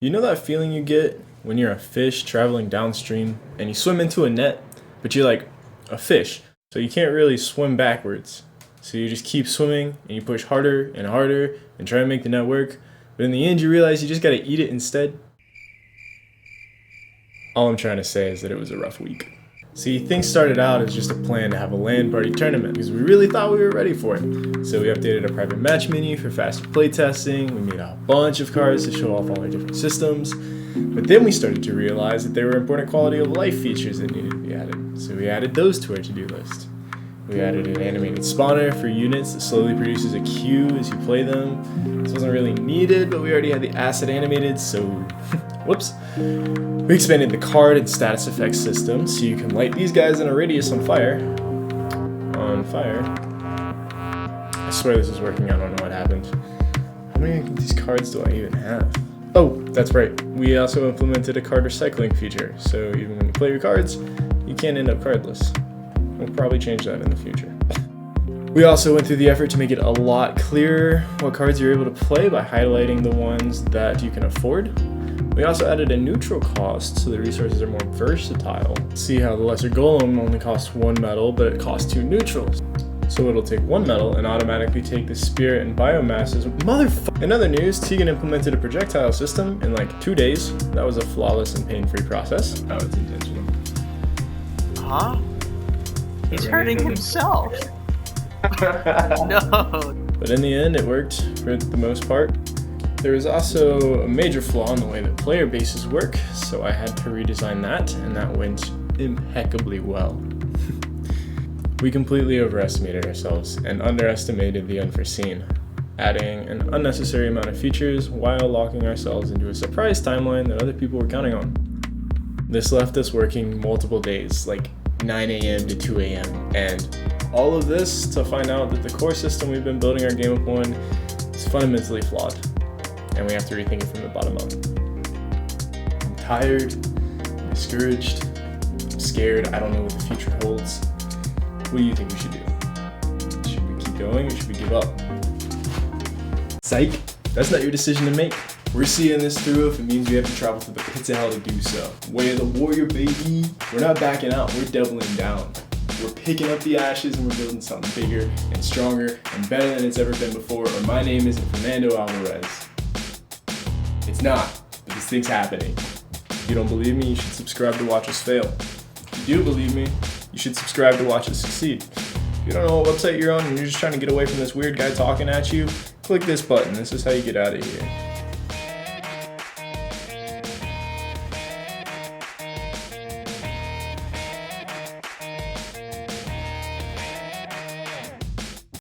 You know that feeling you get when you're a fish traveling downstream and you swim into a net, but you're like a fish, so you can't really swim backwards. So you just keep swimming and you push harder and harder and try to make the net work, but in the end you realize you just gotta eat it instead. All I'm trying to say is that it was a rough week. See, things started out as just a plan to have a LAN party tournament because we really thought we were ready for it. So we updated our private match menu for faster playtesting, we made a bunch of cards to show off all our different systems, but then we started to realize that there were important quality of life features that needed to be added. So we added those to our to-do list. We added an animated spawner for units that slowly produces a queue as you play them. This wasn't really needed, but we already had the asset animated, so whoops. We expanded the card and status effects system so you can light these guys in a radius on fire. I swear this is working, I don't know what happened. How many of these cards do I even have? Oh, that's right. We also implemented a card recycling feature, so even when you play your cards, you can't end up cardless. We'll probably change that in the future. We also went through the effort to make it a lot clearer what cards you're able to play by highlighting the ones that you can afford. We also added a neutral cost so the resources are more versatile. See how the lesser golem only costs 1 metal, but it costs 2 neutrals. So it'll take 1 metal and automatically take the spirit and biomasses. Motherfucker! In other news, Tegan implemented a projectile system in like 2 days. That was a flawless and pain-free process. That was intentional. Huh? He's hurting himself. No. But in the end, it worked for the most part. There was also a major flaw in the way that player bases work, so I had to redesign that, and that went impeccably well. We completely overestimated ourselves and underestimated the unforeseen, adding an unnecessary amount of features while locking ourselves into a surprise timeline that other people were counting on. This left us working multiple days, like 9 a.m. to 2 a.m., and all of this to find out that the core system we've been building our game upon is fundamentally flawed, and we have to rethink it from the bottom up. I'm tired, I'm discouraged, I'm scared, I don't know what the future holds. What do you think we should do? Should we keep going or should we give up? Psych, that's not your decision to make. We're seeing this through if it means we have to travel to the pits of hell to do so. Way of the warrior, baby. We're not backing out, we're doubling down. We're picking up the ashes and we're building something bigger and stronger and better than it's ever been before, or my name isn't Fernando Alvarez. It's not, but this thing's happening. If you don't believe me, you should subscribe to watch us fail. If you do believe me, you should subscribe to watch us succeed. If you don't know what website you're on and you're just trying to get away from this weird guy talking at you, click this button. This is how you get out of here.